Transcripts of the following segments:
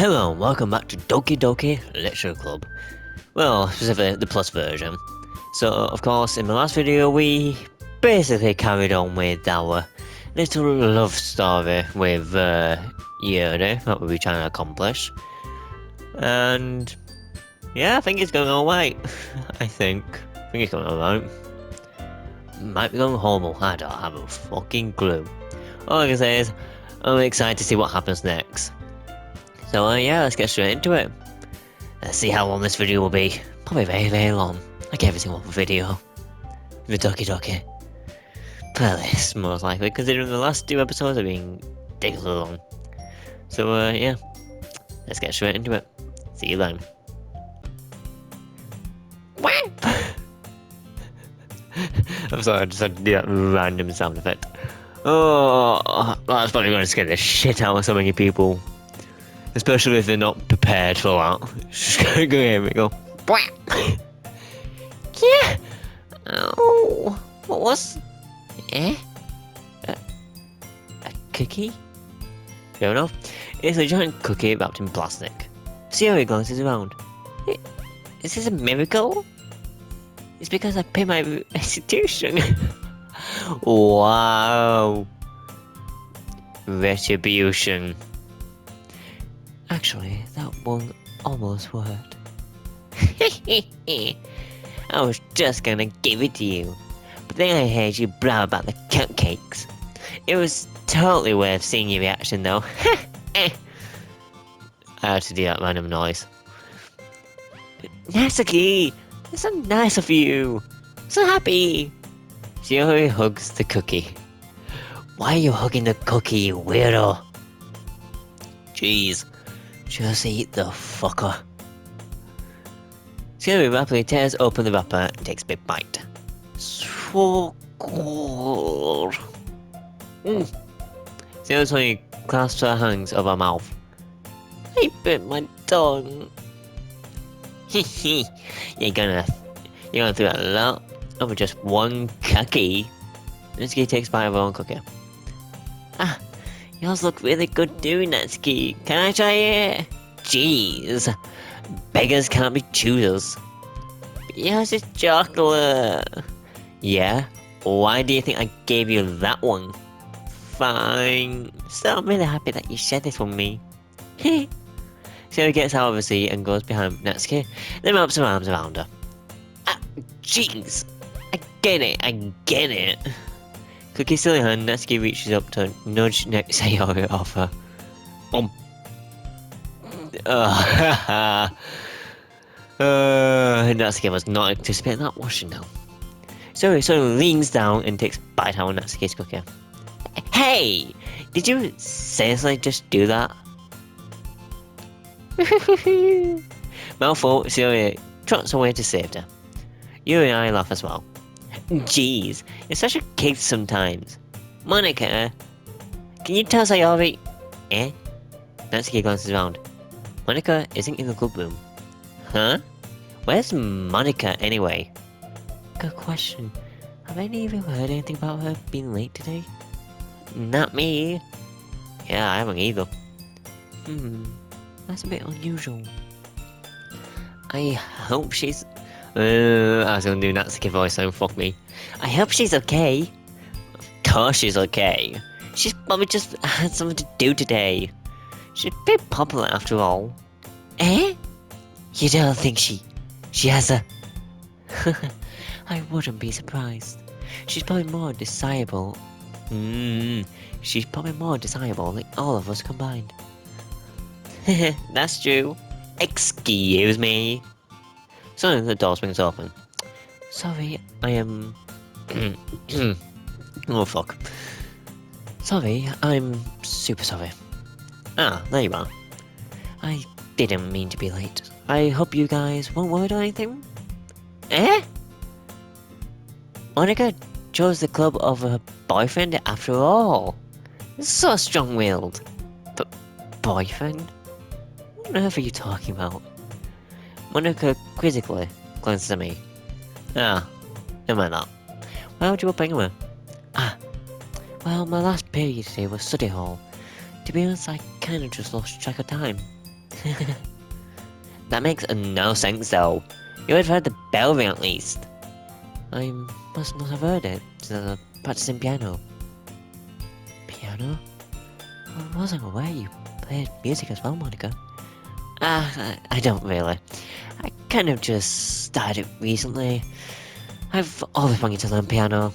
Hello and welcome back to Doki Doki Lecture Club. Well, specifically the plus version. So, of course, in the last video we basically carried on with our little love story with Yuri, what we were trying to accomplish. And yeah, I think it's going alright. I think it's going alright. Might be going horrible, I don't have a fucking clue. All I can say is, I'm excited to see what happens next. So yeah, let's get straight into it. Let's see how long this video will be. Probably very, very long. Like every single video. The Doki Doki playlist, most likely, considering the last two episodes have been ridiculously long. So yeah, let's get straight into it. See you then. I'm sorry, I just had to do that random sound effect. Oh, that's probably going to scare the shit out of so many people. Especially if they're not prepared for that. Just gonna go here we go. Yeah. Oh, what was? A cookie? Fair enough. It's a giant cookie wrapped in plastic. See how it glances around. Is this a miracle? It's because I pay my restitution. Wow. Retribution. Actually, that one almost worked. I was just gonna give it to you, but then I heard you blab about the cupcakes. It was totally worth seeing your reaction though. I had to do that random noise. Natsuki! That's so nice of you! So happy! Yuri hugs the cookie. Why are you hugging the cookie, you weirdo? Jeez. Just eat the fucker. Yuri rapidly tears open the wrapper and takes a big bite. So cool. Yuri suddenly clasps her hands over her mouth. I bit my tongue. You're gonna throw a lot over just one cookie. Natsuki takes a bite of her own cookie. Ah. Yours look really good too, Natsuki. Can I try it? Jeez. Beggars can't be choosers. But yours is chocolate. Yeah? Why do you think I gave you that one? Fine. So I'm really happy that you shared this with me. So he gets out of the seat and goes behind Natsuki, then wraps her arms around her. Ah, jeez. I get it. Cookie still in hand, Natsuki reaches up to nudge Sayori off her. Natsuki was not anticipating that, was she now? So he suddenly leans down and takes a bite out of Natsuki's cookie. Hey! Did you seriously just do that? Mouthful, Sayori trots away to save her. Yuri and I laugh as well. Jeez, you're such a kid sometimes. Monica, can you tell Sayori? Natsuki glances around. Monica isn't in the club room. Huh? Where's Monica anyway? Good question. Have any of you heard anything about her being late today? Not me. Yeah, I haven't either. That's a bit unusual. I hope she's... I was gonna do Natsuki voice, so fuck me. I hope she's okay. Of course she's okay. She's probably just had something to do today. She's a bit popular after all. You don't think she has a... I wouldn't be surprised. She's probably more desirable. She's probably more desirable than all of us combined. That's true. Excuse me. Suddenly the door swings open. Sorry, I am... oh fuck. Sorry, I'm super sorry. Ah, there you are. I didn't mean to be late. I hope you guys won't worry or anything. Monica chose the club over her boyfriend after all. So strong-willed. But boyfriend? What on earth are you talking about? Monica quizzically glances at me. Ah, never mind that. Why would you up anyway? Well, my last period today was study hall. To be honest, I kinda just lost track of time. That makes no sense though. You would have heard the bell ring at least. I must not have heard it, since I was practicing piano. Piano? I wasn't aware you played music as well, Monica. I don't really. I kind of just started recently. I've always wanted to learn piano.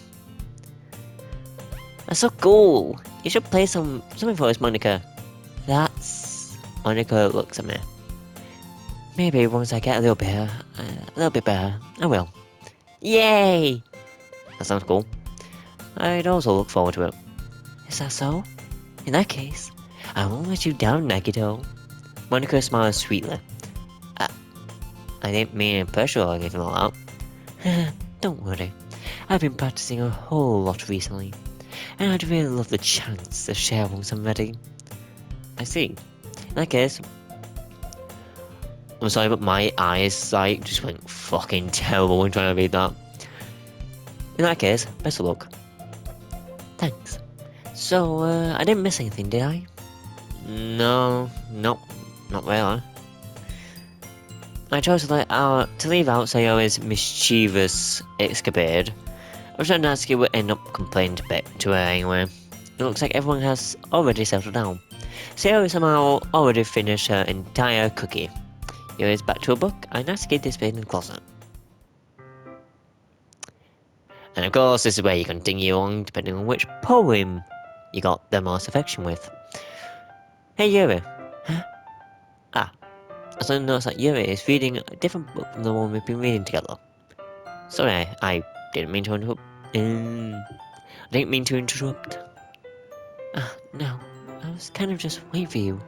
That's so cool! You should play something for us, Monica. Monica looks at me. Maybe once I get a little bit better, I will. Yay! That sounds cool. I'd also look forward to it. Is that so? In that case, I won't let you down, Nagito. Monica smiles sweetly. I didn't mean pressure or anything like that. Don't worry. I've been practicing a whole lot recently, and I'd really love the chance to share once I'm ready. I see. In that case, I'm sorry, but my eyesight just went fucking terrible when trying to read that. In that case, best of luck. Thanks. So, I didn't miss anything, did I? No, not really. I chose to leave out Sayora's mischievous escapade. I was trying to ask you would end up complaining to her anyway. It looks like everyone has already settled down. Sayora somehow already finished her entire cookie. Yuri's back to a book, and Natsuki displayed in the closet. And of course, this is where you continue on, depending on which poem you got the most affection with. Hey Yuri. Huh? I suddenly noticed that Yuri is reading a different book from the one we've been reading together. Sorry, I didn't mean to interrupt. No. I was kind of just waiting for you.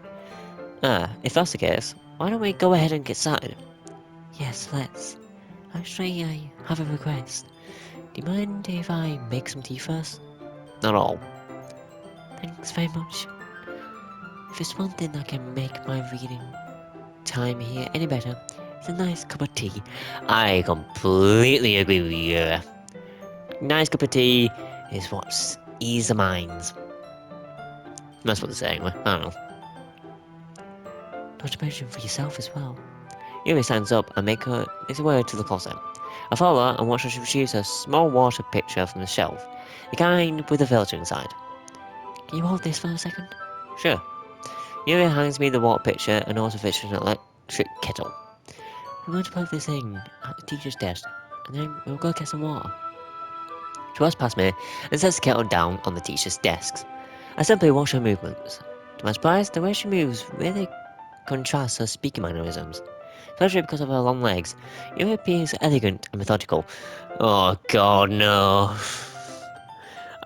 If that's the case, why don't we go ahead and get started? Yes, let's. Actually, I have a request. Do you mind if I make some tea first? Not at all. Thanks very much. If there's one thing that can make my reading time here any better, it's a nice cup of tea. I completely agree with you. Nice cup of tea is what's ease the minds. That's what they're saying, I don't know. Not to mention for yourself as well. Yuri stands up and makes her way to the closet. I follow her and watch her retrieve a small water pitcher from the shelf, the kind with a filter inside. Can you hold this for a second? Sure. Yuri hands me the water pitcher and also fixes an electric kettle. I'm going to plug this in at the teacher's desk, and then we'll go get some water. She walks past me and sets the kettle down on the teacher's desk. I simply watch her movements. To my surprise, the way she moves really contrasts her speaking mannerisms. Especially because of her long legs. Yuri appears elegant and methodical. Oh god, no.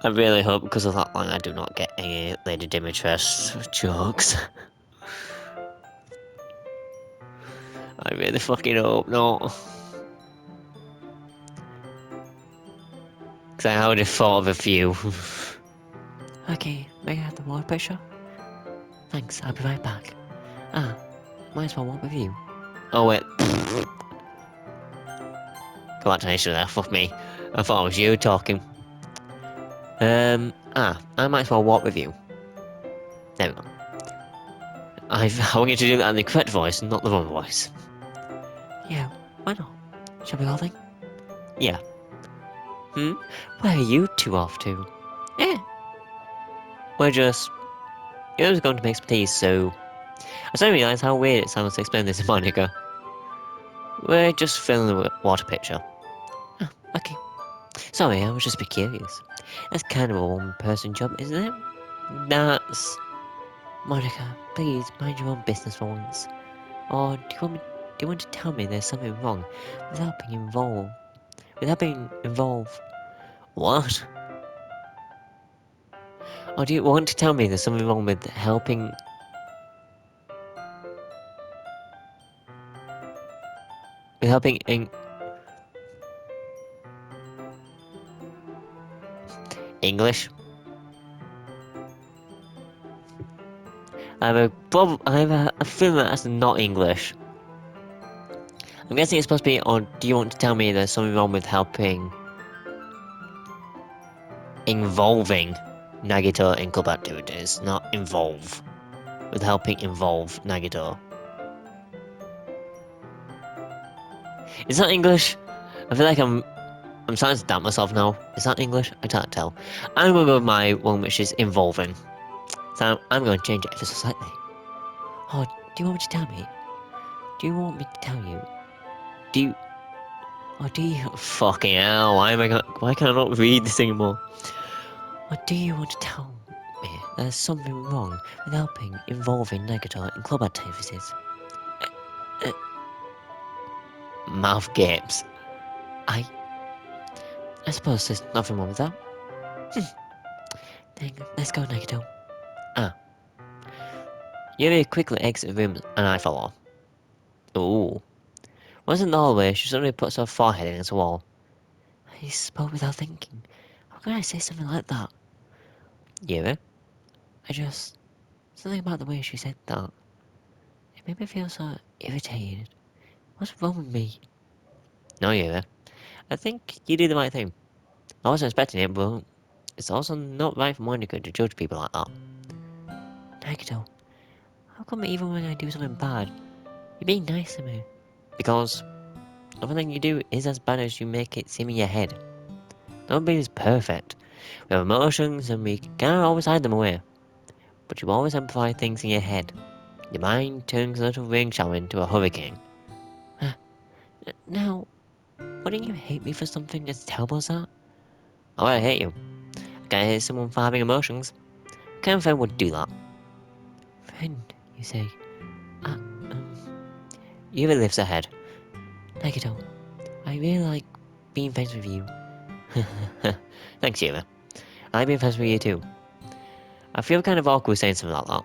I really hope because of that line I do not get any Lady Dimitrescu jokes. I really fucking hope not. Because I already thought of a few. Okay, may I have the water pressure? Thanks, I'll be right back. Might as well walk with you. Oh wait. Congratulations there, fuck me. I thought it was you talking. I might as well walk with you. There we go. I want you to do that in the correct voice, not the wrong voice. Yeah, why not? Shall we go then? Yeah. Where are you two off to? We're just... You're just going to make some tea, so... I suddenly realised how weird it sounds to explain this to Monica. We're just filling the water pitcher. Oh, okay. Sorry, I was just a bit curious. That's kind of a one-person job, isn't it? That's... Monica, please mind your own business for once. Or do you want to tell me there's something wrong without being involved? What? Or do you want to tell me there's something wrong with helping... English? I have a feeling that that's not English. I'm guessing it's supposed to be, or do you want to tell me there's something wrong with involving Nagito in club activities, not involve. With helping involve Nagito. Is that English? I feel like I'm starting to doubt myself now. Is that English? I can't tell. I'm gonna go with my one which is involving. So I'm going to change it ever so slightly. Oh, do you want me to tell me? Do you want me to tell you? Do you... Oh, do you... Fucking hell, why can I not read this anymore? Or do you want to tell me there's something wrong with helping involving Nagito in club activities? Mouth gapes. I suppose there's nothing wrong with that. Dang, let's go, Nagito. Ah. Yuri quickly exits the room and I follow. Ooh. Wasn't the hallway, she suddenly puts her forehead against the wall. I spoke without thinking. How can I say something like that? Yuri? Something about the way she said that. It made me feel so irritated. What's wrong with me? No, Yuri. I think you did the right thing. I wasn't expecting it, but it's also not right for Monica to judge people like that. Nagito, how come even when I do something bad, you're being nice to me? Because nothing you do is as bad as you make it seem in your head. Nobody is perfect. We have emotions and we can't always hide them away. But you always amplify things in your head. Your mind turns a little rain shower into a hurricane. Now, wouldn't you hate me for something as terrible as that? Oh, I hate you. I can't hate someone for having emotions. What kind of friend would do that? Friend, you say? Yuri lifts her head. Nagito, I really like being friends with you. Thanks, Yuri. I like being friends with you too. I feel kind of awkward saying something like that,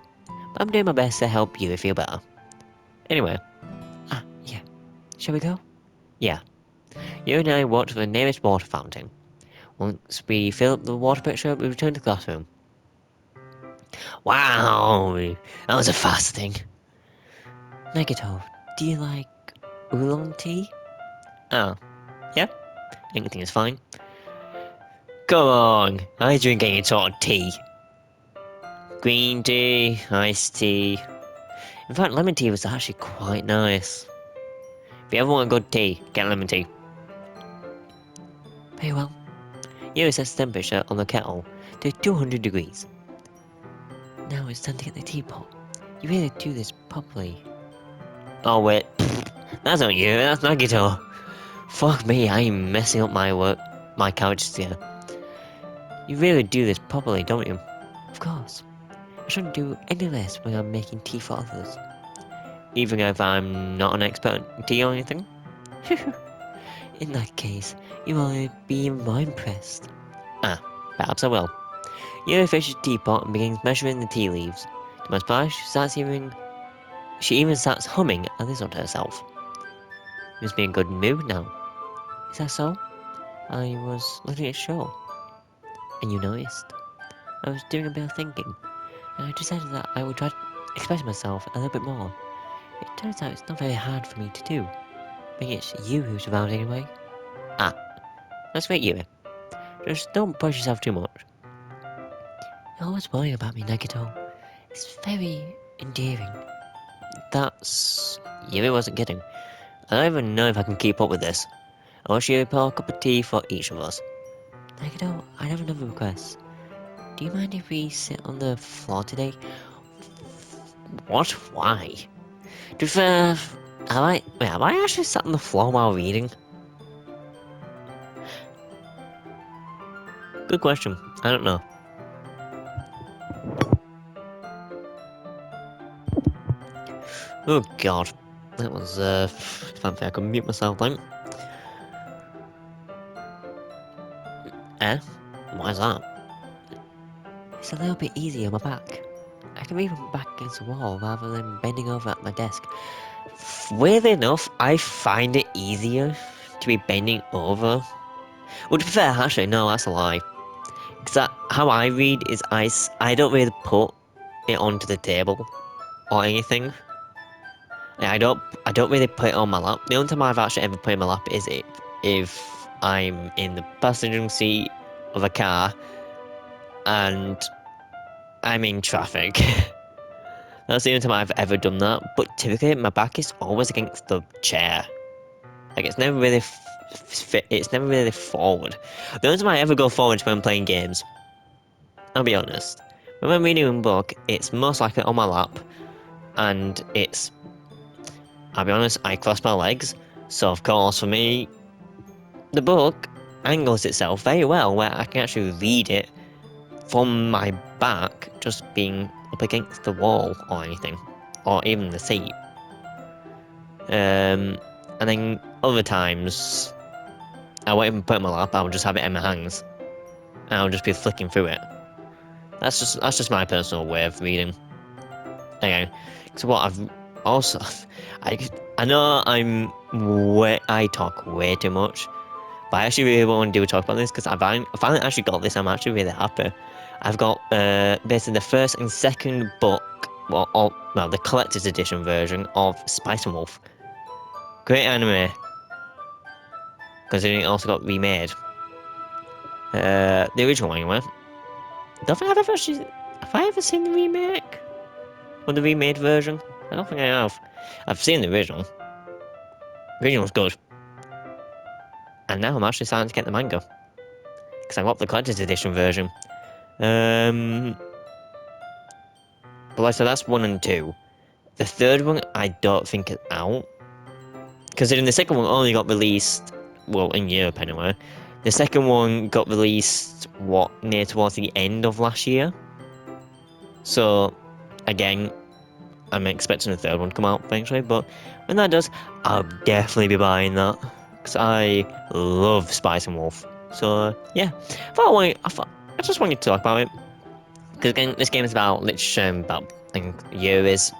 but I'm doing my best to help Yuri feel better. Anyway. Yeah. Shall we go? Yeah. Yuri and I walk to the nearest water fountain. Once we fill up the water picture, we return to the classroom. Wow! That was a fast thing. Nagito, do you like oolong tea? Oh, yeah? Anything is fine. Come on, I drink any sort of tea. Green tea, iced tea. In fact, lemon tea was actually quite nice. If you ever want a good tea, get lemon tea. Very well. Yuri sets the temperature on the kettle to 200 degrees. Now it's time to get the teapot. You really do this properly. Oh wait, that's not you, that's Nagito. Fuck me, I'm messing up my characters here. You really do this properly, don't you? Of course. I shouldn't do any of this when I'm making tea for others. Even if I'm not an expert in tea or anything? In that case, you will be even more impressed. Ah, perhaps I will. Yuri fishes the teapot and begins measuring the tea leaves. To my surprise, she even starts humming a little to herself. You must be in a good mood now. Is that so? I was looking at a show, and you noticed. I was doing a bit of thinking, and I decided that I would try to express myself a little bit more. It turns out it's not very hard for me to do, being it's you who's around anyway. Ah, that's right, Yuri. Just don't push yourself too much. You're always worrying about me, Nagito. It's very endearing. That's... Yuri wasn't kidding. I don't even know if I can keep up with this. I wish you would pour a cup of tea for each of us. Nagito, I have another request. Do you mind if we sit on the floor today? What? Why? To be fair, have I actually sat on the floor while reading? Good question. I don't know. Oh god. That was, fancy I could mute myself then. Eh? Why is that? It's a little bit easier on my back. I can read my back against the wall rather than bending over at my desk. Weirdly enough, I find it easier to be bending over. Well, to be fair, actually, no, that's a lie. Because how I read is I don't really put it onto the table or anything. Like, I don't really put it on my lap. The only time I've actually ever put it in my lap is if I'm in the passenger seat of a car and I'm in traffic. That's the only time I've ever done that. But typically, my back is always against the chair. Like, it's never really it's never really forward. The only time I ever go forward is when I'm playing games. I'll be honest. When I'm reading a book, it's most likely on my lap, and I'll be honest, I cross my legs, so of course for me, the book angles itself very well, where I can actually read it from my back, just being up against the wall or anything, or even the seat. And then other times, I won't even put it in my lap, I'll just have it in my hands, and I'll just be flicking through it. That's just my personal way of reading. Okay, so what I've also, I know I talk way too much, but I actually really want to do a talk about this because I finally actually got this. I'm actually really happy. I've got basically the first and second book, well, the collector's edition version of Spice and Wolf. Great anime, considering it also got remade. The original anyway. Don't think have I ever seen the remake? Or the remade version? I don't think I have. I've seen the original. The original's good. And now I'm actually starting to get the manga. Because I got the collector's edition version. But like, so that's 1 and 2. The third one, I don't think is out. Considering the second one only got released, well, in Europe anyway. The second one got released, near towards the end of last year. So, again, I'm expecting the third one to come out eventually, but when that does, I'll definitely be buying that. Because I love Spice and Wolf. So, yeah. I just wanted to talk about it. Because again, this game is about literally about Yuri's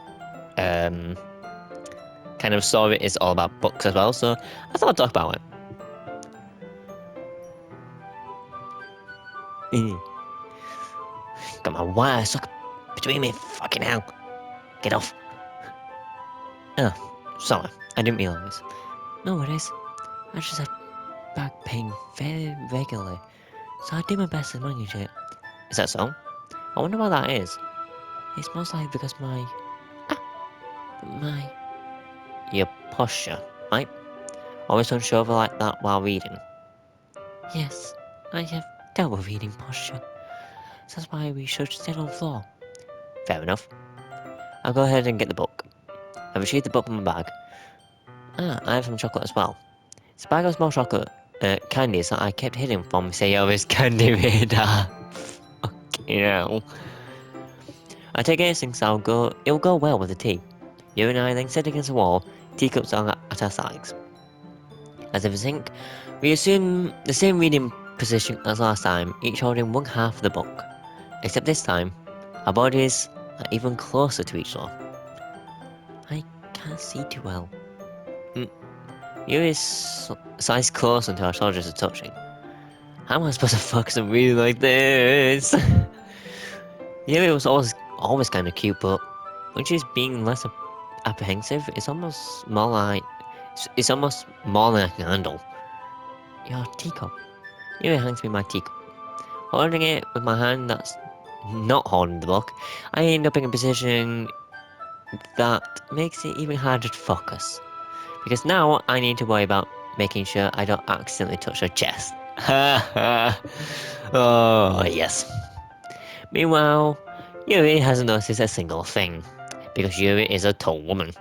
kind of story is all about books as well, so I thought I'd talk about it. Got my wire stuck between me, fucking hell. Get off. Oh, sorry, I didn't realise. No worries, I just have back pain very regularly, so I do my best to manage it. Is that so? I wonder why that is. It's most likely because your posture, right? Always hunched over like that while reading. Yes, I have terrible reading posture. So that's why we should sit on the floor. Fair enough. I'll go ahead and get the book. I retrieved the book from my bag. I have some chocolate as well. It's a bag of small chocolate candies that I kept hidden from Sayori's candy radar. Fucking hell. I take it since it'll go well with the tea. You and I then sit against the wall, teacups are at our sides. As if a sink, we assume the same reading position as last time, each holding one half of the book. Except this time, our bodies are even closer to each other. I can't see too well. Yuri's size close until our shoulders are touching. How am I supposed to focus on reading like this? Yuri was always kind of cute, but when she's being less apprehensive, it's almost more like than I can handle. Your teacup. Yuri hands me my teacup. Holding it with my hand that's not holding the book, I end up in a position that makes it even harder to focus. Because now I need to worry about making sure I don't accidentally touch her chest. Ha ha! Oh, yes. Meanwhile, Yuri hasn't noticed a single thing. Because Yuri is a tall woman.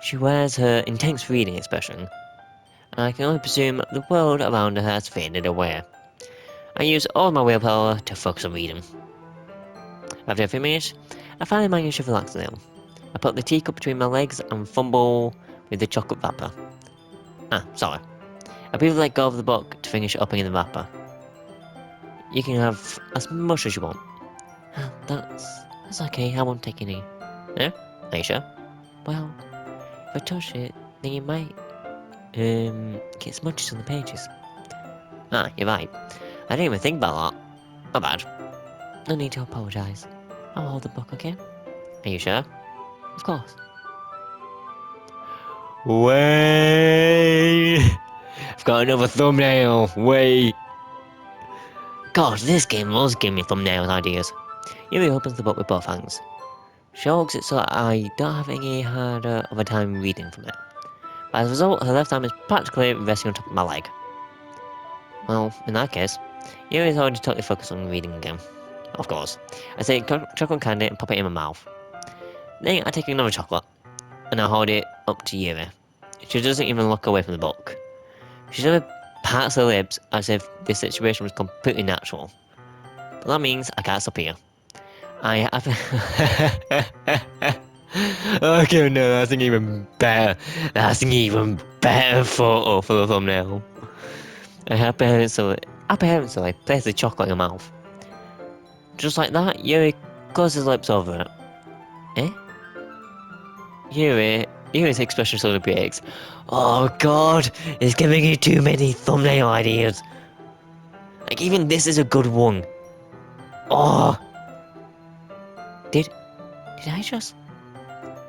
She wears her intense reading expression, and I can only presume the world around her has faded away. I use all my willpower to focus on reading. After a few minutes, I finally manage to relax a little. I put the teacup between my legs and fumble with the chocolate wrapper. Sorry. I briefly let go of the book to finish opening the wrapper. You can have as much as you want. That's okay, I won't take any. Yeah? Are you sure? Well, if I touch it, then you might, get smudges on the pages. You're right. I didn't even think about that. My bad. No need to apologise. I'll hold the book, okay? Are you sure? Of course. Wait! I've got another thumbnail! Wait! God, this game loves giving me thumbnail ideas. Yuri opens the book with both hands. She hugs it so that I don't have any harder of a time reading from it. As a result, her left arm is practically resting on top of my leg. Well, in that case, Yuri is already totally focused on reading again. Of course. I take chocolate candy and pop it in my mouth. Then I take another chocolate, and I hold it up to Yuri. She doesn't even look away from the book. She just pats her lips as if this situation was completely natural. But that means I can't stop here. I have... Okay, no, that's an even better. That's an even better photo for the thumbnail. I apparently place the chocolate in her mouth. Just like that, Yuri closes his lips over it. Eh? Yuri's expression sort of breaks. Oh god, it's giving you too many thumbnail ideas. Like, even this is a good one. Oh! Did I just...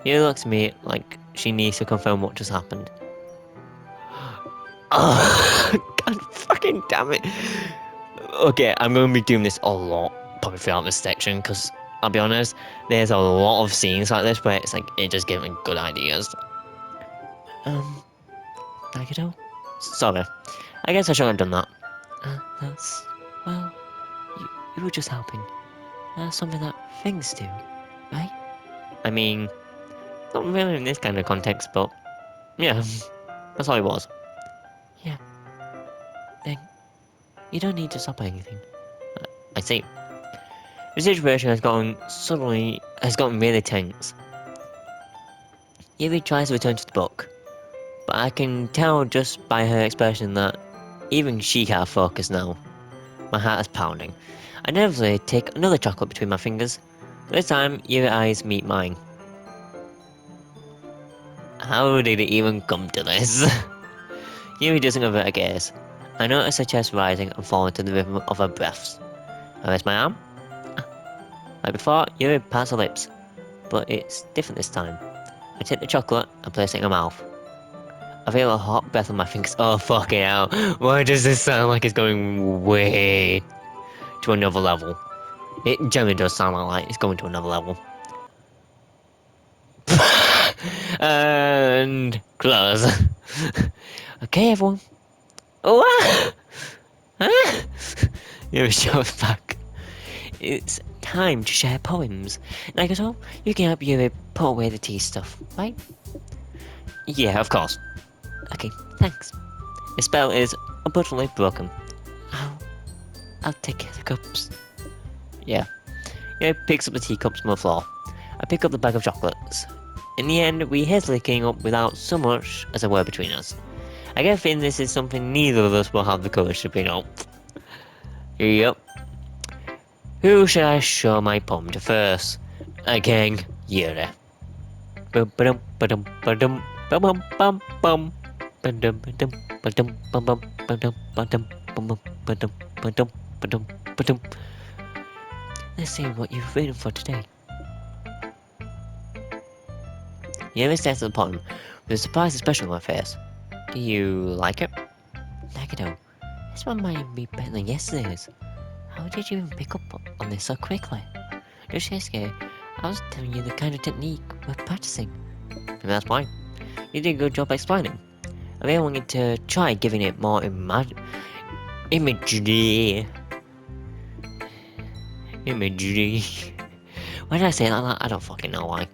Yuri looks at me like she needs to confirm what just happened. Oh, god fucking damn it. Okay, I'm going to be doing this a lot, probably throughout this section, because, I'll be honest, there's a lot of scenes like this where it's like, it just gives me good ideas. Nagito? Sorry. I guess I shouldn't have done that. Well, you were just helping. That's something that things do, right? I mean, not really in this kind of context, but, yeah, that's all it was. Yeah. Then, you don't need to stop anything. I see. The situation has gotten really tense. Yuri tries to return to the book, but I can tell just by her expression that even she can't focus now. My heart is pounding. I nervously take another chocolate between my fingers. This time, Yuri's eyes meet mine. How did it even come to this? Yuri doesn't avert a gaze. I notice her chest rising and falling to the rhythm of her breaths. I raise my arm. Like before, Yuri pats her lips, but it's different this time. I take the chocolate and place it in her mouth. I feel a hot breath on my fingers. Oh fucking hell! Why does this sound like it's going way to another level? It generally does sound like it's going to another level. And close. Okay, everyone. What? Huh? Yuri shows back. It's time to share poems. Nagito, you can help Yuri put away the tea stuff, right? Yeah, of course. Okay, thanks. The spell is unfortunately broken. I'll take care of the cups. Yeah. Yuri picks up the teacups from the floor. I pick up the bag of chocolates. In the end, we hastily came up without so much as a word between us. I get a feeling this is something neither of us will have the courage to bring up. Yep. Who should I show my poem to first? Again, Yuri. Let's see what you've written for today. Yuri stares at the poem with a surprised expression on her face. Do you like it? Nagito, this one might be better than yesterday's. How did you even pick up on this so quickly? Just yesterday, I was telling you the kind of technique we're practicing. And that's why. You did a good job explaining. I really wanted to try giving it more imagery. Why did I say it like that? I don't fucking know why.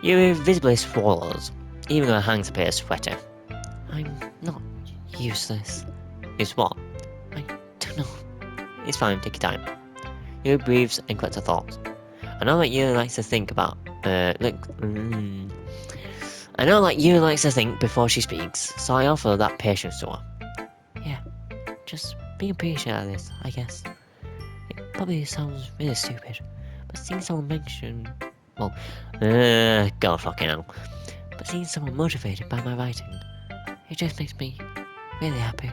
Yuri visibly swallows, even her hands appear sweaty. I'm not useless. Is what? I don't know. It's fine, take your time. Yuri breathes and collects her thoughts. I know that Yuri likes to think about, I know that Yuri likes to think before she speaks, so I offer that patience to her. Yeah, just being patient at this, I guess. It probably sounds really stupid, but seeing someone mention... Well, God fucking hell. But seeing someone motivated by my writing, it just makes me really happy.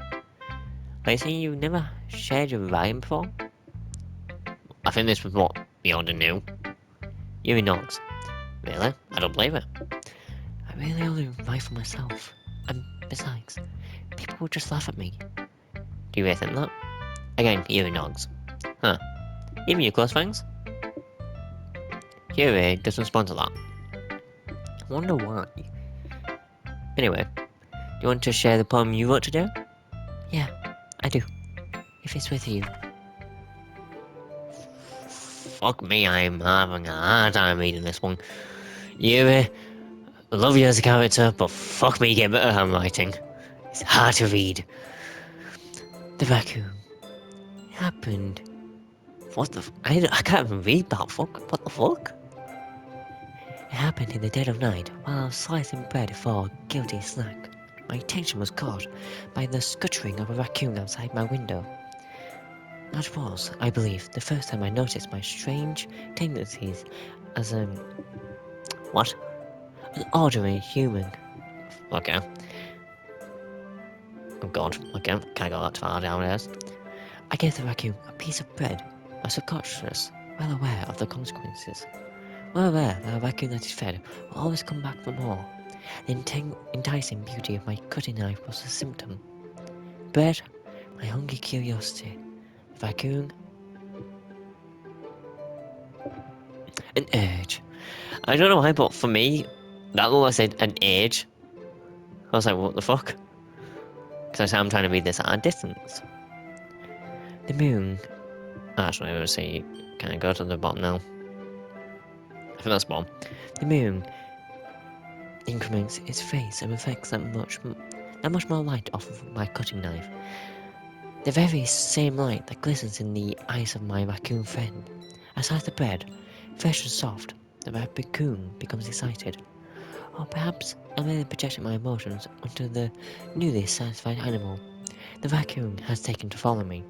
I see you never shared your writing before? I think this was what we already knew. Yuri nods. Really? I don't blame it. I really only write for myself. And besides, people will just laugh at me. Do you really think that? Again, Yuri nods. Huh. Even your close friends? Yuri doesn't respond to that. I wonder why. Anyway, do you want to share the poem you wrote today? Yeah, I do. If it's with you. Fuck me, I'm having a hard time reading this one. Yuri, I love you as a character, but fuck me, get better handwriting. It's hard to read. The vacuum. It happened. What the I can't even read that, fuck. What the fuck? It happened in the dead of night, while I was slicing bread for a guilty snack. My attention was caught by the scuttering of a raccoon outside my window. That was, I believe, the first time I noticed my strange tendencies as what? An ordinary human. Okay. Oh god, okay, can't go that far nowadays. I gave the raccoon a piece of bread, my subconscious, well aware of the consequences. Well aware that a raccoon that is fed will always come back for more. The enticing beauty of my cutting knife was a symptom. Bread, my hungry curiosity. The raccoon, an urge. I don't know why, but for me, that little I said an age. I was like, what the fuck? Because I'm trying to read this at a distance. The moon. Actually, I'm going to say, can I go to the bottom now? I think that's bottom. The moon increments its face and reflects that much more light off of my cutting knife. The very same light that glistens in the eyes of my raccoon friend. I slice the bread, fresh and soft. The raccoon becomes excited. Or perhaps I'm merely projecting my emotions onto the newly satisfied animal. The raccoon has taken to follow me.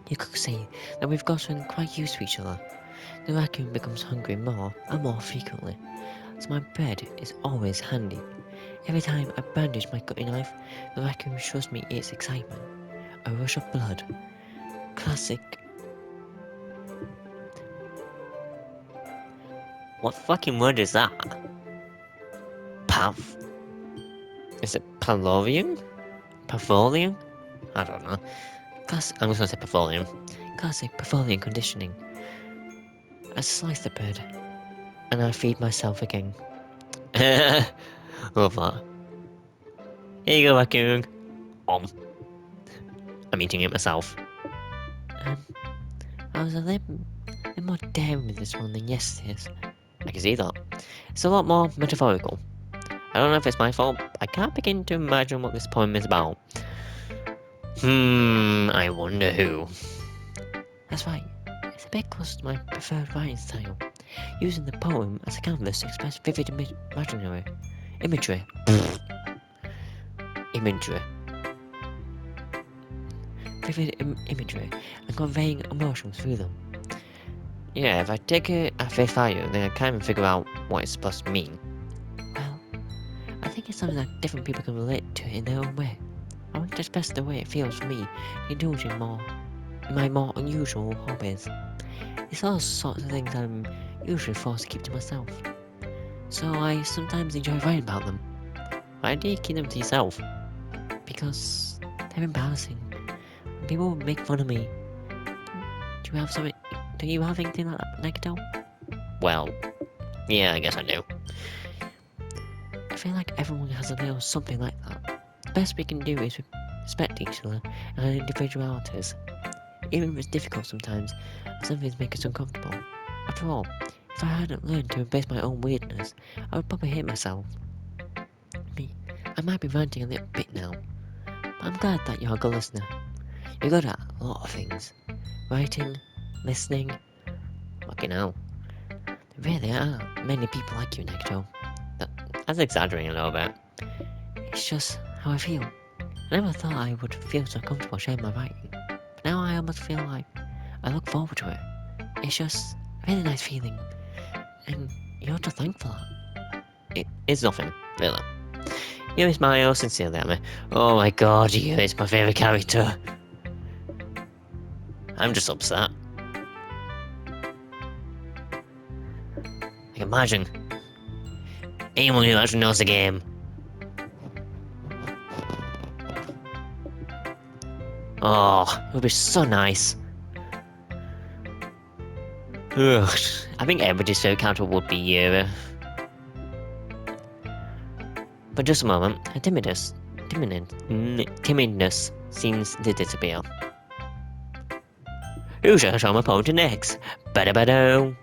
You could say that we've gotten quite used to each other. The raccoon becomes hungry more and more frequently, so my bread is always handy. Every time I bandage my cutting knife, the raccoon shows me its excitement. A rush of blood. Classic. What fucking word is that? Pav? Is it Pavlovian? Pavolian? I don't know. I'm just gonna say Pavolian. Classic Pavolian conditioning. I slice the bread, and I feed myself again. Love that. Here you go, raccoon. I'm eating it myself. I was a little more daring with this one than yesterday's. I can see that. It's a lot more metaphorical. I don't know if it's my fault, but I can't begin to imagine what this poem is about. I wonder who. That's right. It's a bit close to my preferred writing style, using the poem as a canvas to express vivid imagery. Vivid imagery and conveying emotions through them. Yeah, if I take it at face value, then I can't even figure out what it's supposed to mean. Well, I think it's something that different people can relate to in their own way. I want to express the way it feels for me to indulge in my more unusual hobbies. It's all sorts of things I'm usually forced to keep to myself. So I sometimes enjoy writing about them. Why do you keep them to yourself? Because they're embarrassing. When people make fun of me. Do you have anything like that, Nagito? Well, yeah, I guess I do. I feel like everyone has a little something like that. The best we can do is respect each other and our individualities. Even if it's difficult sometimes, some things make us uncomfortable. After all, if I hadn't learned to embrace my own weirdness, I would probably hate myself. I might be ranting a little bit now, but I'm glad that you're a good listener. You're good at a lot of things. Writing, listening, fucking hell. There really are many people like you, Nagito. That's exaggerating a little bit. It's just how I feel. I never thought I would feel so comfortable sharing my writing, but now I almost feel like I look forward to it. It's just a really nice feeling, and you're to thank for that. It's nothing, really. You smile sincerely at me. Oh my god, you is my favourite character. I'm just upset. Like, imagine anyone who actually knows the game. Oh, it would be so nice. Ugh, I think everybody's favorite character would be Yuri. But just a moment, timidness seems to disappear. Who shall show my opponent next? Bada.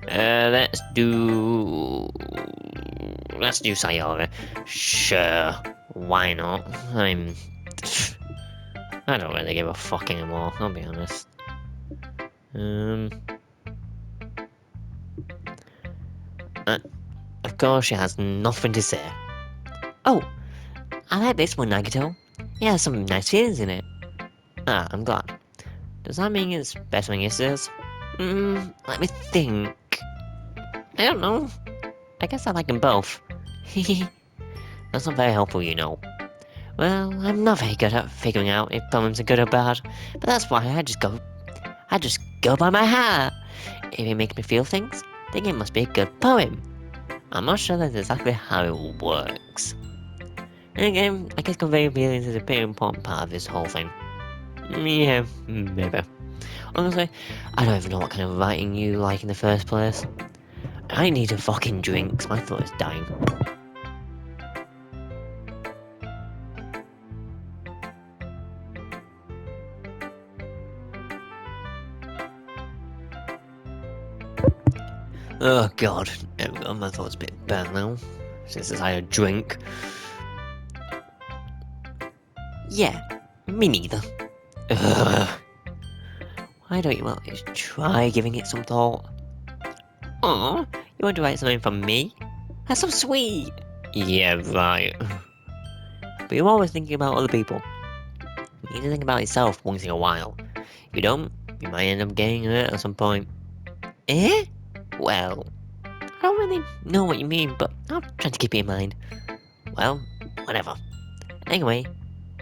Let's do Sayori. Sure, why not? I don't really give a fuck anymore, I'll be honest. Of course she has nothing to say. Oh, I like this one, Nagito. It has some nice feelings in it. Ah, I'm glad. Does that mean it's better than yesterday's? Let me think. I don't know. I guess I like them both. That's not very helpful, you know. Well, I'm not very good at figuring out if poems are good or bad, but that's why I just go by my heart. If it makes me feel things, then it must be a good poem. I'm not sure that's exactly how it works. And again, I guess conveying feelings is a very important part of this whole thing. Yeah, maybe. Honestly, I don't even know what kind of writing you like in the first place. I need a fucking drink, 'cause my throat is dying. Oh god, there we go, my throat's a bit bad now, since I had a drink. Yeah, me neither. Ugh. Why don't you at least try giving it some thought? Aw, you want to write something for me? That's so sweet! Yeah, right. But you're always thinking about other people. You need to think about yourself once in a while. If you don't, you might end up getting hurt at some point. Eh? Well, I don't really know what you mean, but I'll try to keep it in mind. Well, whatever. Anyway,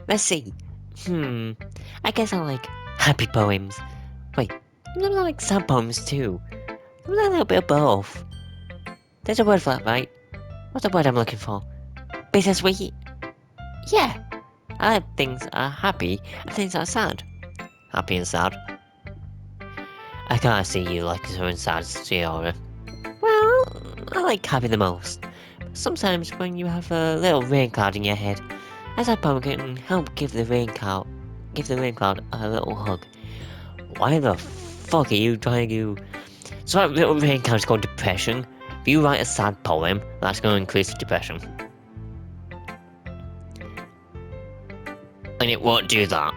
let's see. I guess I like happy poems. Wait, I like sad poems too. I like a little bit of both. There's a word for that, right? What's the word I'm looking for? Bittersweet? Yeah. I like things are happy and things are sad. Happy and sad. I can't see you like so and sad, Sayori. Well, I like happy the most. Sometimes when you have a little rain cloud in your head, as a poem can help give the rain cloud a little hug. Why the fuck are you trying to... So that little rain cloud's called depression. If you write a sad poem, that's going to increase the depression. And it won't do that.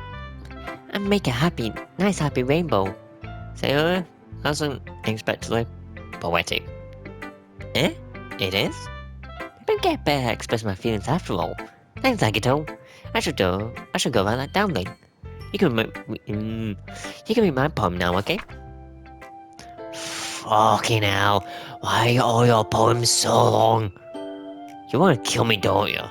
And make a nice happy rainbow. Sayori, that's unexpectedly poetic. Eh? It is? I don't get better at expressing my feelings after all. Thanks, Nagito. I should go write that down then. You can read my poem now, okay? Fucking hell. Why are all your poems so long? You wanna kill me, don't you?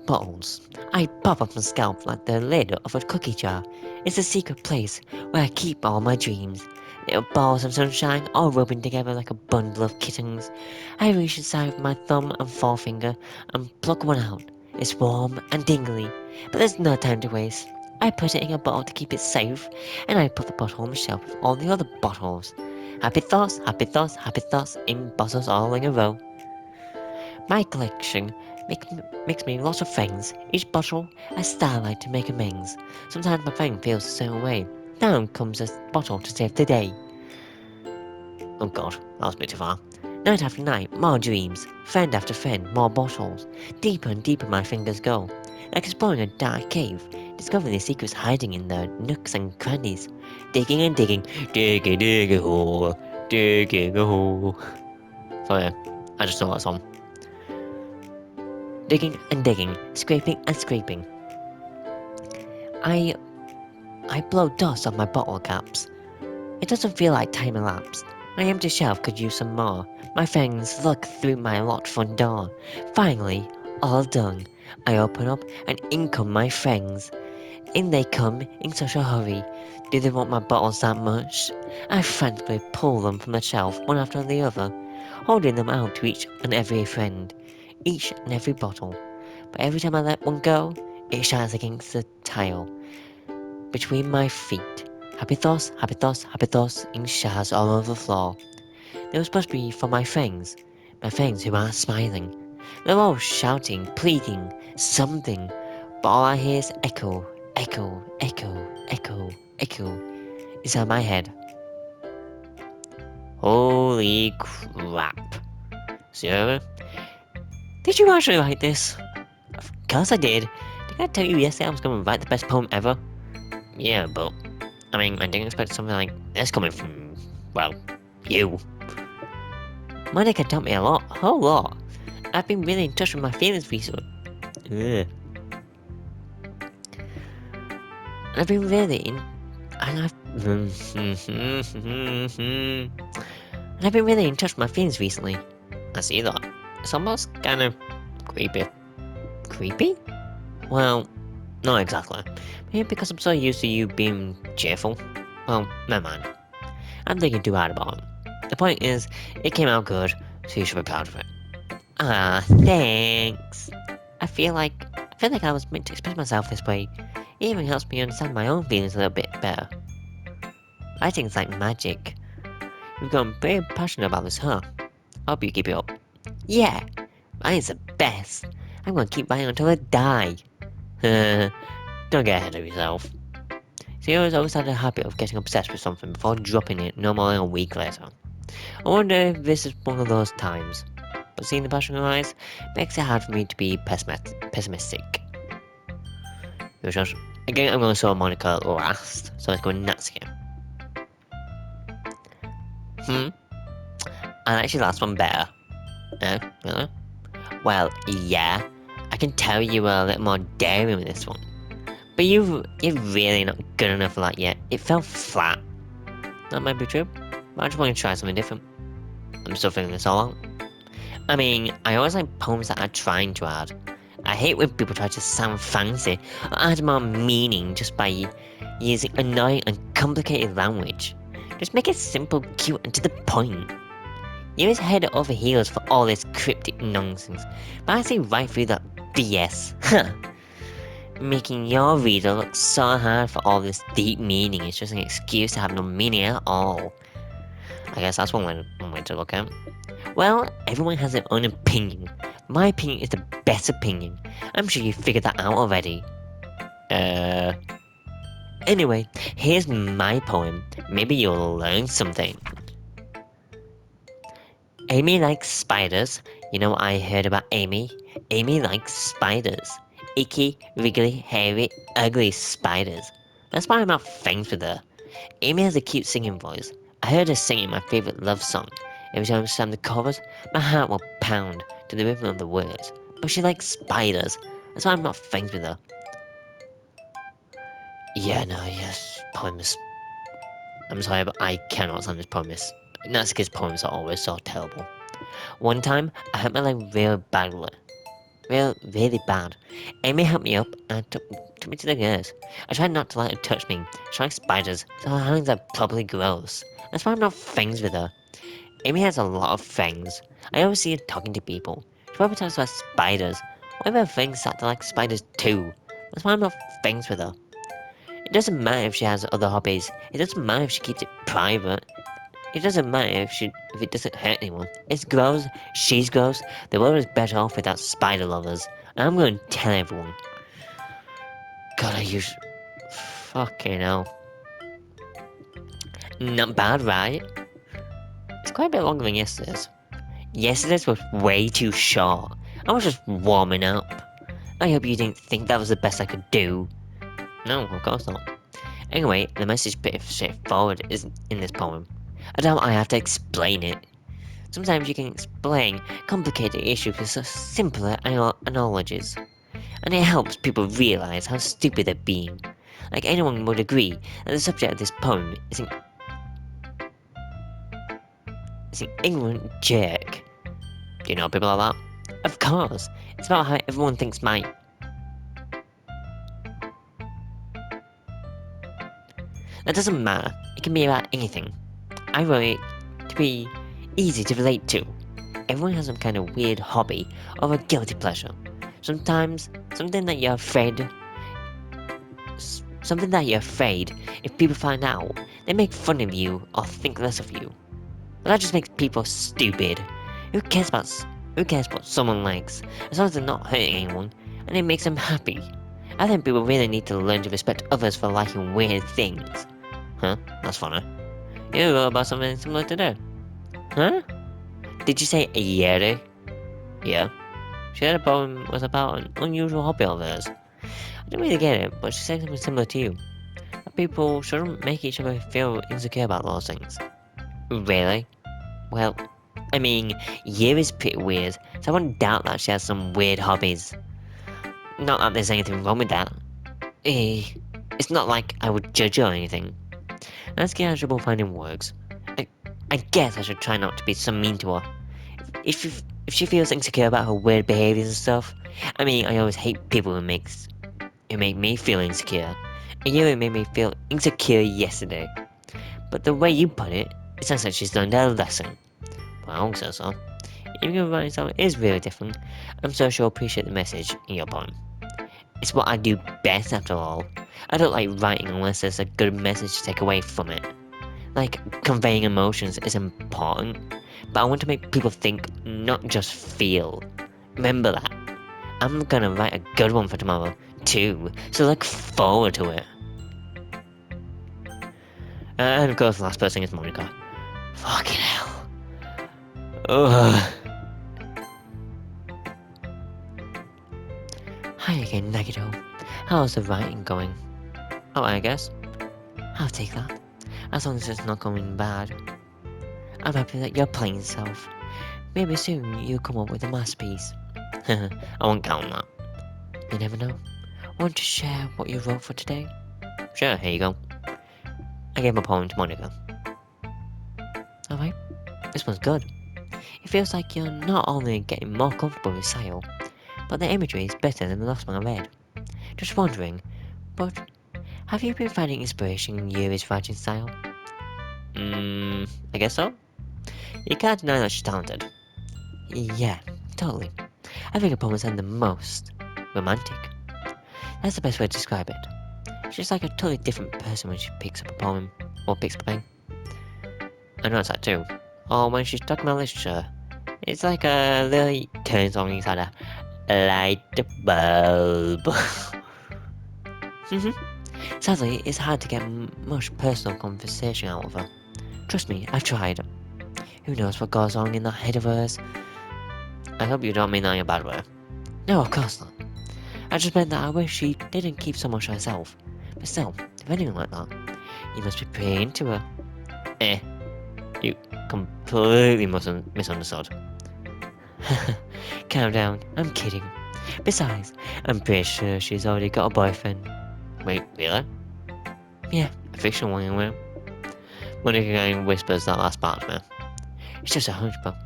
Bottles. I pop up my scalp like the lid of a cookie jar. It's a secret place where I keep all my dreams. Little balls of sunshine all rubbing together like a bundle of kittens. I reach inside with my thumb and forefinger and pluck one out. It's warm and tingly, but there's no time to waste. I put it in a bottle to keep it safe, and I put the bottle on the shelf with all the other bottles. Happy thoughts, happy thoughts, happy thoughts in bottles all in a row. My collection makes me lots of things. Each bottle a starlight to make amends. Sometimes my thing feels a certain way. Down comes a bottle to save the day. Oh god, that was a bit too far. Night after night, more dreams. Friend after friend, more bottles. Deeper and deeper my fingers go. Like exploring a dark cave, discovering the secrets hiding in the nooks and crannies. Digging and digging, digging a hole, digging a hole. So yeah, I just saw that song. Digging and digging, scraping and scraping. I blow dust off my bottle caps. It doesn't feel like time elapsed. My empty shelf could use some more. My fangs look through my locked front door. Finally, all done. I open up and in come my fangs. In they come in such a hurry. Do they want my bottles that much? I frantically pull them from the shelf one after the other, holding them out to each and every friend, each and every bottle. But every time I let one go, it shines against the tile between my feet. Happy thoughts, happy thoughts, happy thoughts in shards all over the floor. They were supposed to be for my friends who aren't smiling. They're all shouting, pleading, something, but all I hear is echo, echo, echo, echo, echo inside my head. Holy crap. So, did you actually write this? Of course I did. Did I tell you yesterday I was going to write the best poem ever? Yeah, but, I mean, I didn't expect something like this coming from, well, you. Monica taught me a whole lot. I've been really in touch with my feelings recently. Ugh. I've been really in... And I've been really in touch with my feelings recently. I see that. It's almost kind of creepy. Creepy? Well, not exactly. Maybe because I'm so used to you being cheerful. Well, never mind. I'm thinking too hard about it. The point is, it came out good, so you should be proud of it. Ah, thanks. I feel like I was meant to express myself this way. It even helps me understand my own feelings a little bit better. Writing's like magic. You've gotten very passionate about this, huh? Hope you keep it up. Yeah, writing's the best. I'm gonna keep writing until I die. Don't get ahead of yourself. See, I always had a habit of getting obsessed with something before dropping it no more than a week later. I wonder if this is one of those times. But seeing the passion in her eyes makes it hard for me to be pessimistic. Again, I'm going to show Monica last, so let's go nuts here. I like your last one better. Really? Well, yeah, I can tell you were a little more daring with this one. But you're really not good enough for that yet. It felt flat. That might be true, but I just want to try something different. I'm still figuring this all out. I mean, I always like poems that are trying to add. I hate when people try to sound fancy or add more meaning just by using annoying and complicated language. Just make it simple, cute, and to the point. You is head over heels for all this cryptic nonsense, but I see right through that BS. Making your reader look so hard for all this deep meaning is just an excuse to have no meaning at all. I guess that's one way to look at it. Well, everyone has their own opinion. My opinion is the best opinion. I'm sure you figured that out already. Anyway, here's my poem. Maybe you'll learn something. Amy likes spiders. You know what I heard about Amy? Amy likes spiders. Icky, wriggly, hairy, ugly spiders. That's why I'm not friends with her. Amy has a cute singing voice. I heard her singing my favourite love song. Every time I sang the chorus, my heart will pound to the rhythm of the words. But she likes spiders. That's why I'm not friends with her. Yeah, no, yes, poems. I'm sorry, but I cannot stand this promise. Natsuki's poems are always so terrible. One time, I hurt my leg real badly. Really bad. Amy helped me up and took me to the nurse. I tried not to let her touch me. She likes spiders, so her hands are probably gross. That's why I'm not friends with her. Amy has a lot of friends. I always see her talking to people. She probably talks about spiders. One of her friends that like spiders too. That's why I'm not friends with her. It doesn't matter if she has other hobbies. It doesn't matter if she keeps it private. It doesn't matter if it doesn't hurt anyone. It's gross, she's gross, the world is better off without spider lovers. And I'm going to tell everyone. God, I use... Fucking hell. Not bad, right? It's quite a bit longer than yesterday's. Yesterday's was way too short. I was just warming up. I hope you didn't think that was the best I could do. No, of course not. Anyway, the message pretty straightforward is in this poem. I doubt I have to explain it. Sometimes you can explain complicated issues with such simpler analogies, and it helps people realize how stupid they're being. Like anyone would agree that the subject of this poem is an ignorant jerk. Do you know people like that? Of course, it's about how everyone thinks my... That doesn't matter, it can be about anything. I wrote it to be easy to relate to. Everyone has some kind of weird hobby or a guilty pleasure. Sometimes, something that you're afraid Something that you're afraid if people find out, they make fun of you or think less of you. But that just makes people stupid. Who cares about who cares what someone likes, as long as they're not hurting anyone, and it makes them happy. I think people really need to learn to respect others for liking weird things. Huh? That's funny. You wrote about something similar today. Huh? Did you say Yuri? Yeah. She said a poem was about an unusual hobby of hers. I didn't really get it, but she said something similar to you. That people shouldn't make each other feel insecure about those things. Really? Well, I mean, Yuri's pretty weird, so I wouldn't doubt that she has some weird hobbies. Not that there's anything wrong with that. It's not like I would judge her or anything. That's casual finding words. I guess I should try not to be so mean to her. If she feels insecure about her weird behaviors and stuff, I mean, I always hate people who make me feel insecure. And you made me feel insecure yesterday. But the way you put it, it sounds like she's learned her lesson. Well, so. Even if writing something is really different, I'm sure she'll appreciate the message in your poem. It's what I do best after all. I don't like writing unless there's a good message to take away from it. Like, conveying emotions is important, but I want to make people think, not just feel. Remember that. I'm gonna write a good one for tomorrow, too, so look forward to it. And of course, the last person is Monica. Fucking hell. Ugh. Hi again, Nagito. How's the writing going? Oh, I guess. I'll take that. As long as it's not going bad. I'm happy that you're playing yourself. Maybe soon you'll come up with a masterpiece. I won't count on that. You never know. Want to share what you wrote for today? Sure, here you go. I gave my poem to Monica. Alright, this one's good. It feels like you're not only getting more comfortable with style, but the imagery is better than the last one I read. Just wondering, but have you been finding inspiration in Yuri's writing style? I guess so. You can't deny that she's talented. Yeah, totally. I think her poems are the most romantic. That's the best way to describe it. She's like a totally different person when she picks up a poem or picks up a pen. I notice that too. Or when she's talking about literature, it's like a little turns on inside a light bulb. Sadly, it's hard to get much personal conversation out of her. Trust me, I've tried. Who knows what goes on in that head of hers? I hope you don't mean that in a bad way. No, of course not. I just meant that I wish she didn't keep so much to herself. But still, if anything like that, you must be pretty into her. You completely misunderstood. Calm down, I'm kidding. Besides, I'm pretty sure she's already got a boyfriend. Wait, really? Yeah, a fictional one anyway. Monica again whispers that last part to me. It's just a hunch, but...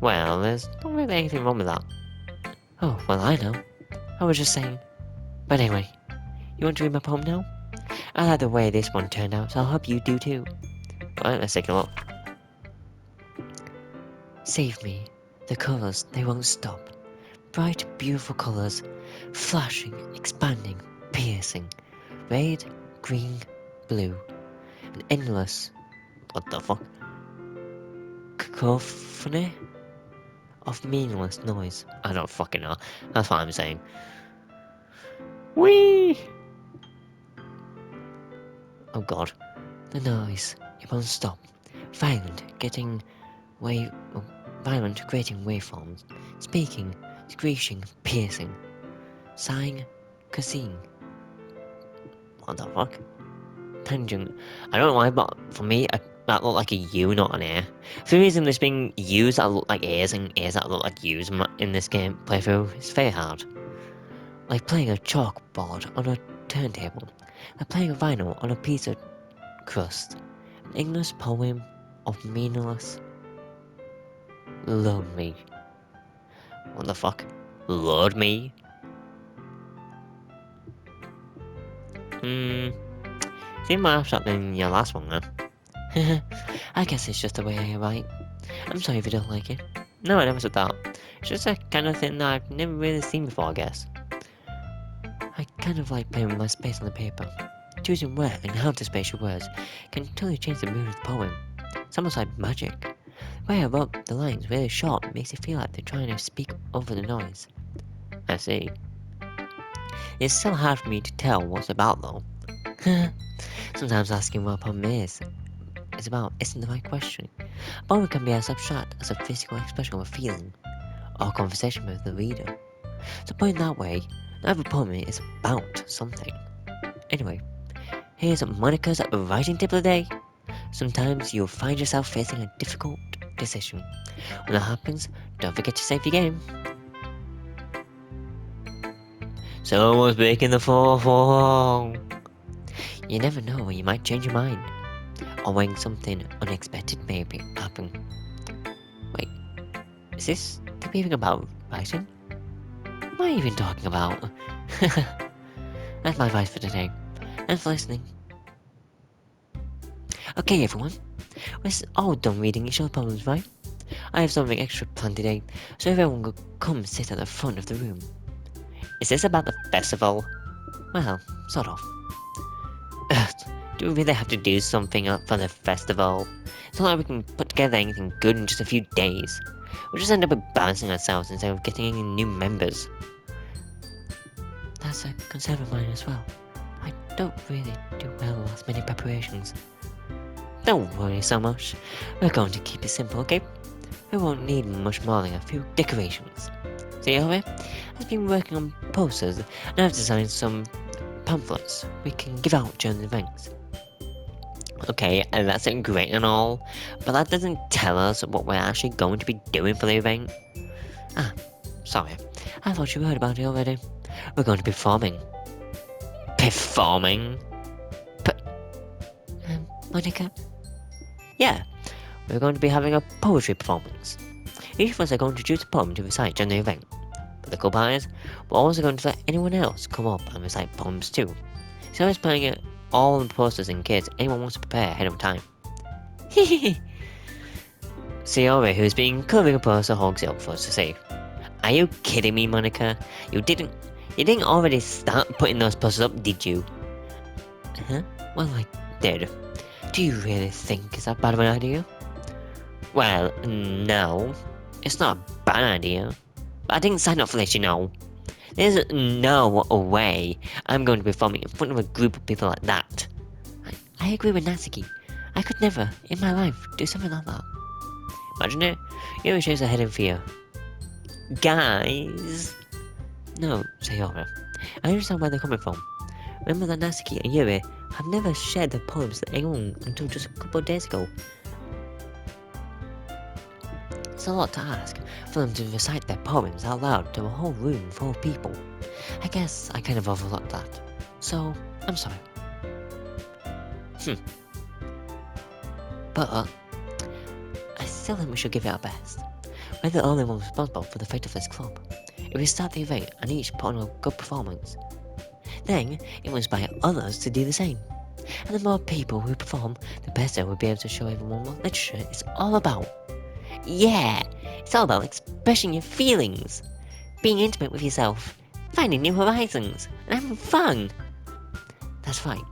Well, there's not really anything wrong with that. Oh, well, I know. I was just saying. But anyway, you want to read my poem now? I like the way this one turned out, so I hope you do too. Alright, let's take a look. Save me. The colours, they won't stop. Bright, beautiful colours. Flashing, expanding, piercing. Red, green, blue. An endless... What the fuck? Cacophony? Of meaningless noise. I don't fucking know. That's what I'm saying. Whee! Oh god. The noise. It won't stop. Violent, creating waveforms. Speaking, screeching, piercing. Sighing, cursing. What the fuck? Tangent. I don't know why, but for me, that looked like a U, not an A. For some reason, there's been U's that look like A's and A's that look like U's in this game playthrough. It's very hard. Like playing a chalkboard on a turntable. Like playing a vinyl on a piece of crust. An English poem of meaningless. Love me. What the fuck? Lord me? Seemed more abstract than your last one, then. I guess it's just the way I write. I'm sorry if you don't like it. No, I never said that. It's just a kind of thing that I've never really seen before, I guess. I kind of like playing with my space on the paper. Choosing where and how to space your words can totally change the mood of the poem. It's almost like magic. The way I wrote the lines really short makes it feel like they're trying to speak over the noise. I see. It's so hard for me to tell what's about though. Sometimes asking what a poem is about isn't the right question. A poem can be as abstract as a physical expression of a feeling or a conversation with the reader. So put it that way, not every poem is about something. Anyway, here's Monica's writing tip of the day. Sometimes you'll find yourself facing a difficult decision. When that happens, don't forget to save your game. Someone's breaking the fourth wall. You never know when you might change your mind, or when something unexpected may happen. Wait, is this tip even about writing? What am I even talking about? That's my advice for today. Thanks for listening. Okay everyone, we're all done reading each other's poems, right? I have something extra planned today, so everyone will come sit at the front of the room. Is this about the festival? Well, sort of. Do we really have to do something for the festival? It's not like we can put together anything good in just a few days. We'll just end up embarrassing ourselves instead of getting any new members. That's a concern of mine as well. I don't really do well with last minute preparations. Don't worry so much. We're going to keep it simple, okay? We won't need much more than a few decorations. See over? I've been working on posters and I've designed some pamphlets we can give out during the events. Okay, and that's great and all, but that doesn't tell us what we're actually going to be doing for the event. Ah, sorry. I thought you heard about it already. We're going to be performing. Performing? Monica? Yeah, we're going to be having a poetry performance. Each of us are going to choose a poem to recite during the event. But the cool part is, we're also going to let anyone else come up and recite poems too. So I was putting it all on the posters in case anyone wants to prepare ahead of time. Sayori, who's been covering a poster, hogs it up for us to see. Are you kidding me, Monica? You didn't already start putting those posters up, did you? Huh? Well, I did. Do you really think it's that bad of an idea? Well, no. It's not a bad idea. But I didn't sign up for this, you know. There's no way I'm going to be performing in front of a group of people like that. I agree with Natsuki. I could never, in my life, do something like that. Imagine it. Yuri shakes her head in fear. Guys! No, Sayori. I understand where they're coming from. Remember that Natsuki and Yuri have never shared their poems with anyone until just a couple of days ago. It's a lot to ask for them to recite their poems out loud to a whole room full of people. I guess I kind of overlooked that. So, I'm sorry. But, I still think we should give it our best. We're the only ones responsible for the fate of this club. If we start the event and each put on a good performance, then it will inspire others to do the same. And the more people who perform, the better we'll be able to show everyone what literature is all about. Yeah, it's all about expressing your feelings, being intimate with yourself, finding new horizons, and having fun. That's right,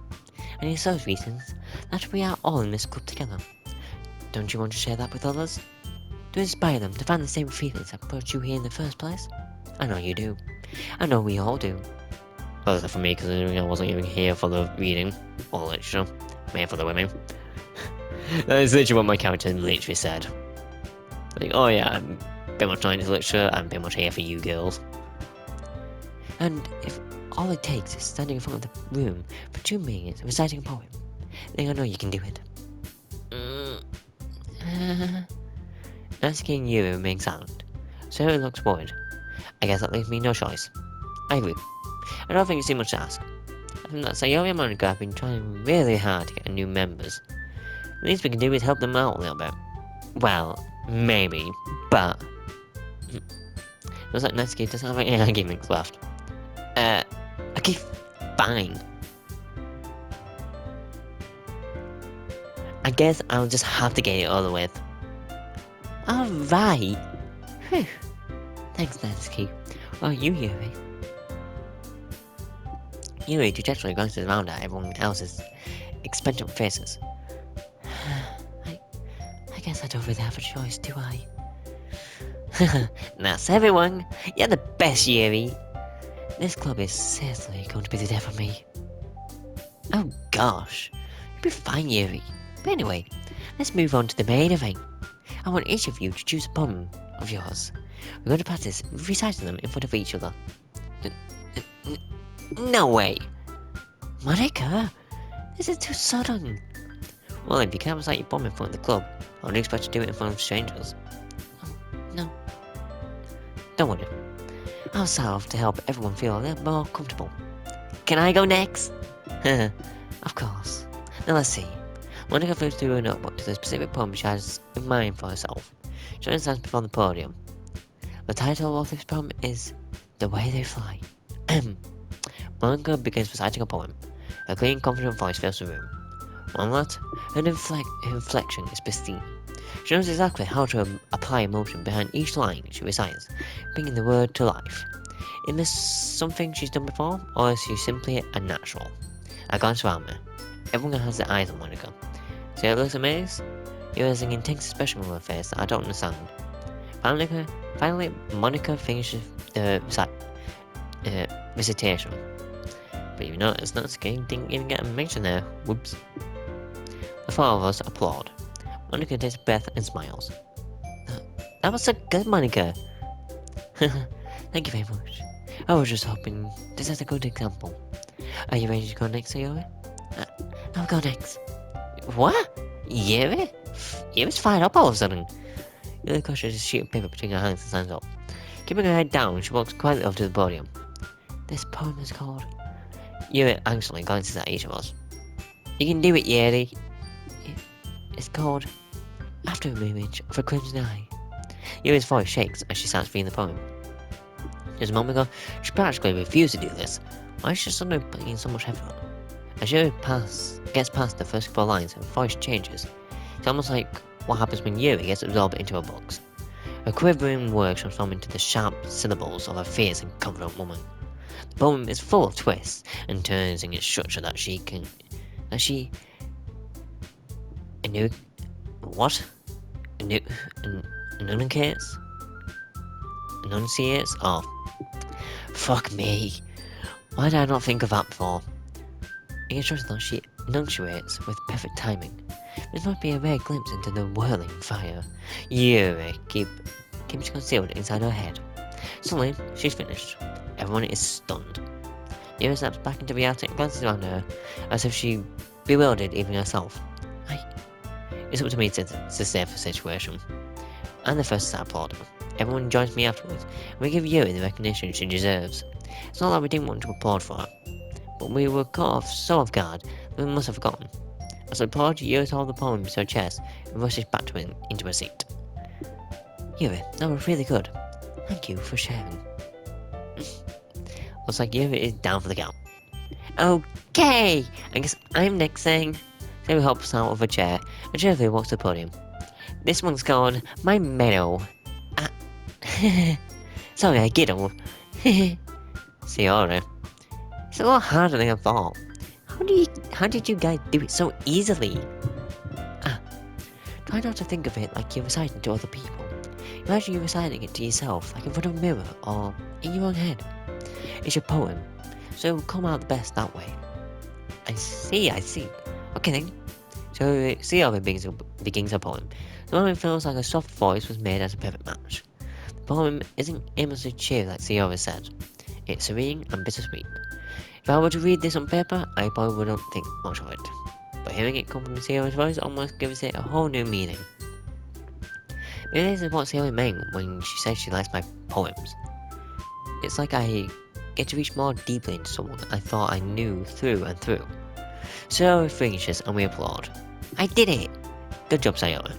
and it's those reasons that we are all in this club together. Don't you want to share that with others? To inspire them to find the same feelings that brought you here in the first place? I know you do. I know we all do. Other than for me, considering I wasn't even here for the reading or literature. I'm here for the women. That is literally what my character literally said. Like, oh yeah, I'm pretty much not into literature, I'm pretty much here for you girls. And if all it takes is standing in front of the room for 2 minutes reciting a poem, then I know you can do it. Natsuki and Yuri remain silent. Sayori looks worried. I guess that leaves me no choice. I agree. I don't think it's too much to ask. I think that Sayori and Monica have been trying really hard to get new members. The least we can do is help them out a little bit. Well, maybe, but... Looks like Natsuki doesn't have any arguments left. Okay, fine. I guess I'll just have to get it over with. Alright. Whew. Thanks, Natsuki. Well, you, Yuri. Yuri dejectedly glances around at everyone else's expectant faces. I, I guess I don't really have a choice, do I? That's everyone! You're the best, Yuri! This club is seriously going to be the death of me. Oh gosh, you'll be fine, Yuri. But anyway, let's move on to the main event. I want each of you to choose a poem of yours. We're going to practice reciting them in front of each other. No way! Monica, this is too sudden. Well, if you can't recite your poem in front of the club, I would expect you to do it in front of strangers. No. Don't worry. I'll start off to help everyone feel a little more comfortable. Can I go next? Of course. Now let's see. Monica flips through her notebook to the specific poem she has in mind for herself. She stands before the podium. The title of this poem is The Way They Fly. Monica begins reciting a poem. Her clean, confident voice fills the room. One that, her inflection is pristine. She knows exactly how to apply emotion behind each line she recites, bringing the word to life. Is this something she's done before, or is she simply a natural? I glance around me. Everyone has their eyes on Monica. Sarah looks amazed. There's an intense expression on her face that I don't understand. Finally, Monica finishes the recitation. But you notice that Sky didn't even get a mention there. Whoops. The four of us applaud. Monica takes a breath and smiles. That was so good, Monica. Thank you very much. I was just hoping to set a good example. Are you ready to go next, Yuri? I'll go next. What? Yuri? Yuri's fired up all of a sudden. Yuri crushes a sheet of paper between her hands and stands up. Keeping her head down, she walks quietly over to the podium. This poem is called... Yuri anxiously glances at each of us. You can do it, Yuri. It's called After an Image of a Crimson Eye. Yuri's voice shakes as she starts reading the poem. Just a moment ago, she practically refused to do this. Why is she suddenly putting in so much effort? As Yuri gets past the first 4 lines, her voice changes. It's almost like what happens when Yuri gets absorbed into a box. Her quivering words transform into the sharp syllables of a fierce and confident woman. The poem is full of twists and turns in its structure that she enunciates? Oh, fuck me. Why did I not think of that before? In construction that she enunciates with perfect timing. This might be a rare glimpse into the whirling fire Yuri keeps concealed inside her head. Suddenly, she's finished. Everyone is stunned. Yuri snaps back into reality and glances around her, as if she bewildered even herself. It's up to me to save the situation. I'm the first to start applauding. Everyone joins me afterwards, and we give Yuri the recognition she deserves. It's not like we didn't want to applaud for her, but we were caught so off guard that we must have forgotten. As I applaud, Yuri holds the poem to her chest and rushes back into her seat. Yuri, that was really good. Thank you for sharing. Looks like Yuri is down for the count. Okay, I guess I'm next saying. Sarah helps out of a chair and cheerfully walks to the podium. This one's called My Meadow. Sorry, I giggled. Ciara. It's a lot harder than I thought. How did you guys do it so easily? Try not to think of it like you're reciting to other people. Imagine you're reciting it to yourself, like in front of a mirror or in your own head. It's your poem, so it will come out the best that way. I see. Okay then. So Ciara begins her poem. The moment feels like a soft voice was made as a perfect match. The poem isn't aimlessly cheery like Ciara said. It's serene and bittersweet. If I were to read this on paper, I probably wouldn't think much of it. But hearing it come from Ciara's voice almost gives it a whole new meaning. Maybe this is what Ciara meant when she said she likes my poems. It's like I get to reach more deeply into someone I thought I knew through and through. Ciara finishes and we applaud. I did it! Good job, Ciara.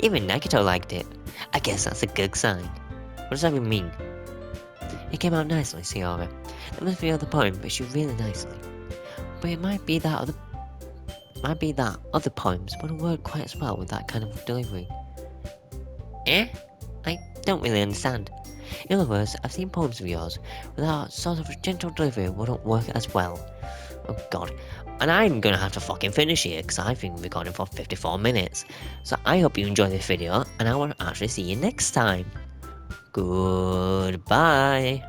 Even Nagito liked it. I guess that's a good sign. What does that even mean? It came out nicely, Ciara. That must be the poem, but she really nicely. But it might be that other poems wouldn't work quite as well with that kind of delivery. I don't really understand. In other words, I've seen poems of yours where that sort of gentle delivery wouldn't work as well. Oh god. And I'm gonna have to fucking finish here because I've been recording for 54 minutes. So I hope you enjoyed this video and I will actually see you next time. Goodbye.